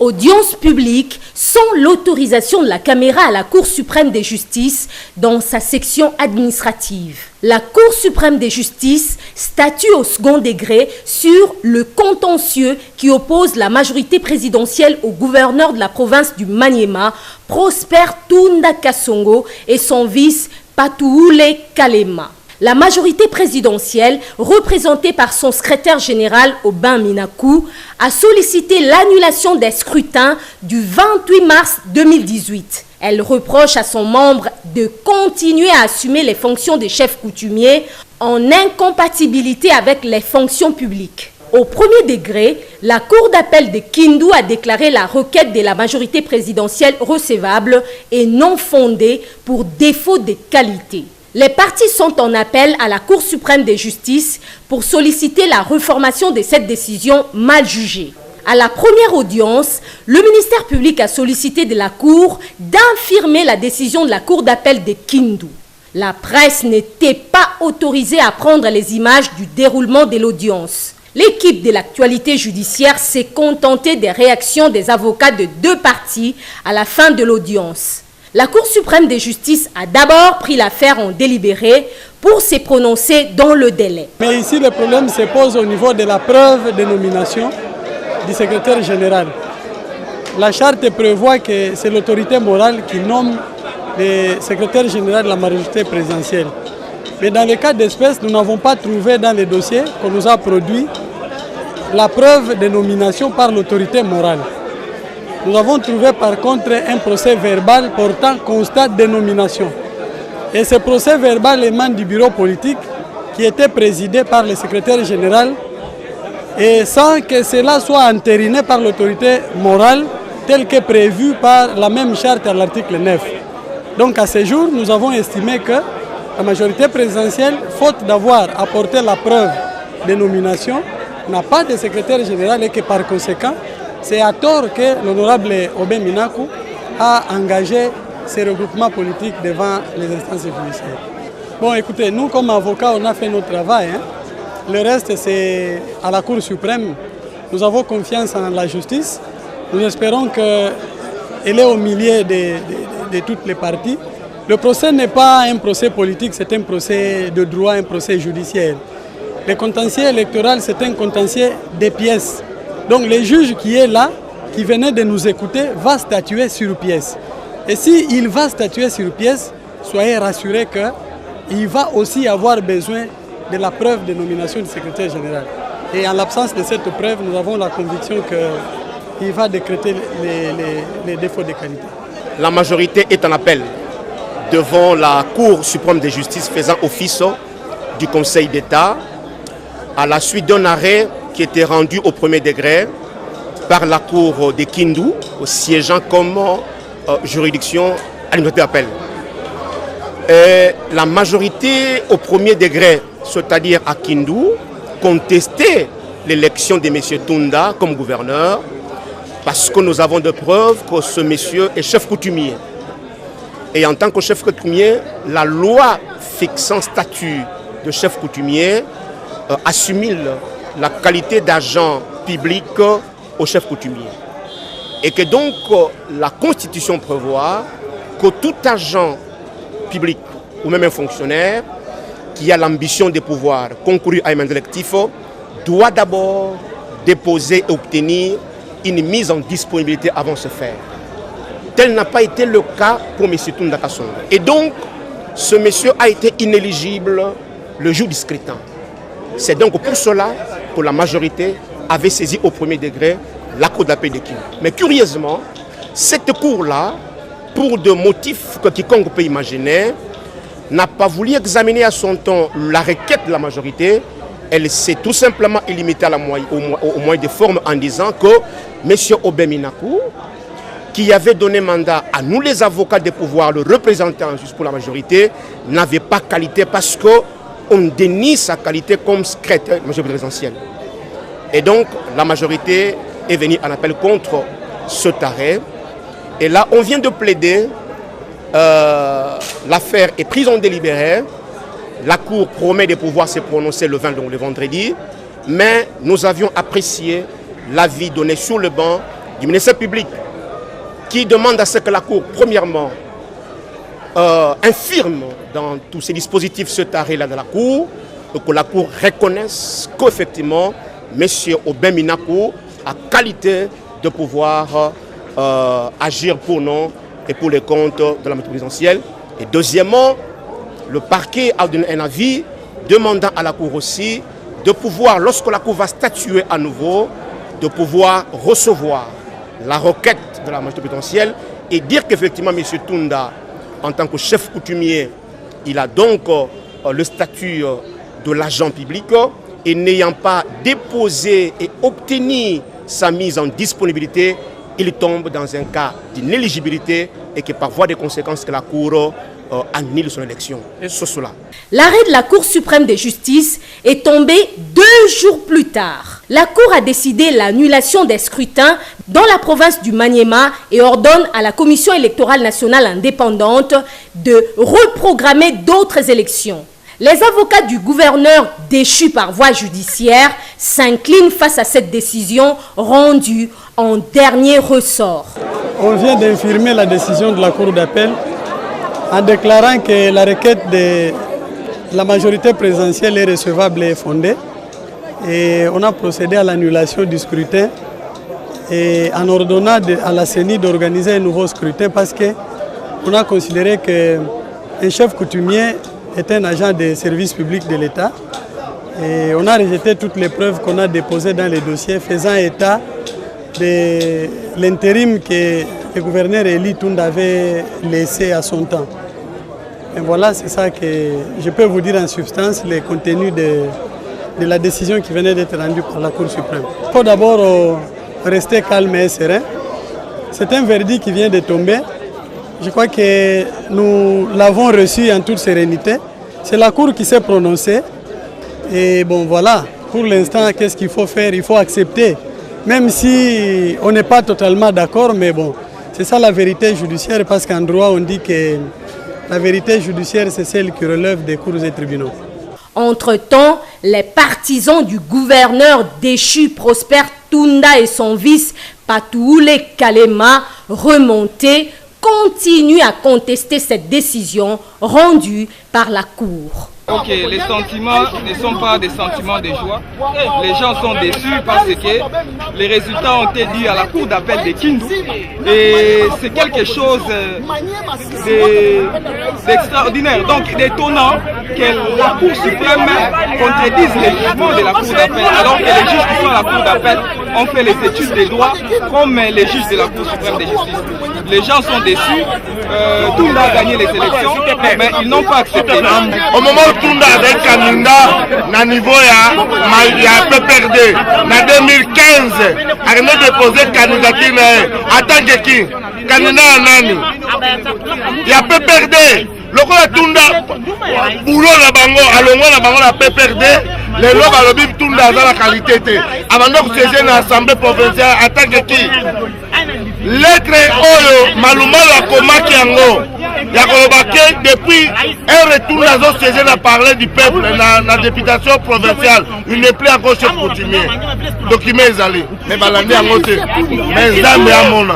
Audience publique sans l'autorisation de la caméra à la Cour suprême de justice dans sa section administrative. La Cour suprême de justice statue au second degré sur le contentieux qui oppose la majorité présidentielle au gouverneur de la province du Maniema, Prosper Tunda Kasongo, et son vice Patuule Kalema. La majorité présidentielle, représentée par son secrétaire général Aubin Minakou, a sollicité l'annulation des scrutins du 28 mars 2018. Elle reproche à son membre de continuer à assumer les fonctions de chef coutumier en incompatibilité avec les fonctions publiques. Au premier degré, la Cour d'appel de Kindu a déclaré la requête de la majorité présidentielle recevable et non fondée pour défaut de qualité. Les parties sont en appel à la Cour suprême de justice pour solliciter la reformation de cette décision mal jugée. À la première audience, le ministère public a sollicité de la Cour d'infirmer la décision de la Cour d'appel de Kindu. La presse n'était pas autorisée à prendre les images du déroulement de l'audience. L'équipe de l'actualité judiciaire s'est contentée des réactions des avocats de deux parties à la fin de l'audience. La Cour suprême de justice a d'abord pris l'affaire en délibéré pour se prononcer dans le délai. Mais ici, le problème se pose au niveau de la preuve de nomination du secrétaire général. La charte prévoit que c'est l'autorité morale qui nomme le secrétaire général de la majorité présidentielle. Mais dans le cas d'espèce, nous n'avons pas trouvé dans les dossiers qu'on nous a produit la preuve de nomination par l'autorité morale. Nous avons trouvé par contre un procès verbal portant constat de nomination. Et ce procès verbal émane du bureau politique qui était présidé par le secrétaire général et sans que cela soit entériné par l'autorité morale tel que prévu par la même charte à l'article 9. Donc à ce jour, nous avons estimé que la majorité présidentielle, faute d'avoir apporté la preuve de nomination, n'a pas de secrétaire général et que par conséquent, c'est à tort que l'honorable Aubin Minakou a engagé ces regroupements politiques devant les instances judiciaires. Bon, écoutez, nous comme avocats, on a fait notre travail. Le reste, c'est à la Cour suprême. Nous avons confiance en la justice. Nous espérons qu'elle est au milieu de toutes les parties. Le procès n'est pas un procès politique, c'est un procès de droit, un procès judiciaire. Le contentieux électoral, c'est un contentieux des pièces. Donc le juge qui est là, qui venait de nous écouter, va statuer sur pièce. Et s'il va statuer sur pièce, soyez rassurés qu'il va aussi avoir besoin de la preuve de nomination du secrétaire général. Et en l'absence de cette preuve, nous avons la conviction qu'il va décréter les défauts de qualité. La majorité est en appel devant la Cour suprême de justice faisant office du Conseil d'État à la suite d'un arrêt qui était rendu au premier degré par la Cour de Kindu, siégeant comme juridiction à l'unité d'appel. La majorité au premier degré, c'est-à-dire à Kindu, contestait l'élection de M. Tunda comme gouverneur parce que nous avons de preuves que ce monsieur est chef coutumier. Et en tant que chef coutumier, la loi fixant statut de chef coutumier assimile la qualité d'agent public au chef coutumier. Et que donc la Constitution prévoit que tout agent public ou même un fonctionnaire qui a l'ambition de pouvoir concourir à un mandat électif doit d'abord déposer et obtenir une mise en disponibilité avant de se faire. Tel n'a pas été le cas pour M. Tunda Kasongo. Et donc, ce monsieur a été inéligible le jour du scrutin. C'est donc pour cela que la majorité avait saisi au premier degré la Cour d'appel de Kindu. Mais curieusement, cette Cour-là, pour des motifs que quiconque peut imaginer, n'a pas voulu examiner à son temps la requête de la majorité. Elle s'est tout simplement limitée au moyen de forme en disant que M. Aubin Minakou, qui avait donné mandat à nous les avocats de pouvoir le représenter en justice pour la majorité, n'avait pas qualité parce qu'on dénie sa qualité comme secrétaire présidentiel. Et donc la majorité est venue en appel contre cet arrêt. Et là, on vient de plaider, l'affaire est prise en délibéré. La Cour promet de pouvoir se prononcer le 20, donc le vendredi. Mais nous avions apprécié l'avis donné sur le banc du ministère public qui demande à ce que la Cour, premièrement, infirme dans tous ces dispositifs cet arrêt-là de la Cour, et que la Cour reconnaisse qu'effectivement, M. Aubin Minakou a qualité de pouvoir agir pour nous et pour les comptes de la majorité présidentielle. Et deuxièmement, le parquet a donné un avis demandant à la Cour aussi de pouvoir, lorsque la Cour va statuer à nouveau, de pouvoir recevoir la requête de la majorité présidentielle et dire qu'effectivement M. Tunda, en tant que chef coutumier, il a donc le statut de l'agent public et n'ayant pas déposé et obtenu sa mise en disponibilité, il tombe dans un cas d'inéligibilité et que par voie de conséquences que la Cour annule son élection. Sur cela. L'arrêt de la Cour suprême de justice est tombé 2 jours plus tard. La Cour a décidé l'annulation des scrutins dans la province du Maniema et ordonne à la Commission électorale nationale indépendante de reprogrammer d'autres élections. Les avocats du gouverneur déchu par voie judiciaire s'inclinent face à cette décision rendue en dernier ressort. On vient d'infirmer la décision de la Cour d'appel en déclarant que la requête de la majorité présidentielle est recevable et fondée. Et on a procédé à l'annulation du scrutin et en ordonnant à la CENI d'organiser un nouveau scrutin parce qu'on a considéré qu'un chef coutumier est un agent des services publics de l'État. Et on a rejeté toutes les preuves qu'on a déposées dans les dossiers faisant état de l'intérim que le gouverneur Eli Tunda avait laissé à son temps. Et voilà, c'est ça que je peux vous dire en substance, le contenu de la décision qui venait d'être rendue par la Cour suprême. Il faut d'abord rester calme et serein. C'est un verdict qui vient de tomber. Je crois que nous l'avons reçu en toute sérénité. C'est la Cour qui s'est prononcée. Et bon, voilà, pour l'instant, qu'est-ce qu'il faut faire? Il faut accepter. Même si on n'est pas totalement d'accord, mais bon, c'est ça la vérité judiciaire, parce qu'en droit, on dit que la vérité judiciaire, c'est celle qui relève des cours et tribunaux. Entre-temps, les partisans du gouverneur déchu Prosper Tunda et son vice Patoule Kalema, remontés, continuent à contester cette décision rendue par la Cour. Ok, les sentiments ne sont pas des sentiments de joie. Les gens sont déçus parce que les résultats ont été dits à la Cour d'appel de Kindu. Et c'est quelque chose d'extraordinaire, donc d'étonnant que la Cour suprême contredise les jugements de la Cour d'appel, alors que les juges qui sont à la Cour d'appel ont fait les études des droits comme les juges de la Cour suprême de justice. Les gens sont déçus, Tunda a gagné les élections, mais ils n'ont pas accepté. Au moment où Tunda avait candidat na niveau ya PPRD, en 2015, il a déposé candidature en tant que qui? Candidat à Nani? Il y a PPRD. Lokola Tunda, boulot na bango, alongo na bango na PPRD, les lois balobi Tunda dans la qualité. Avant de siéger dans l'Assemblée provinciale en tant que qui? Lettre Oyo, Malumala Komaki Yango. Yakolobake, depuis un retour dans un siège à parler du peuple dans la députation provinciale, il n'est plus encore chef coutumier. Donc il m'a allé. Mais Balandi a monté. Mais Zambé a mon.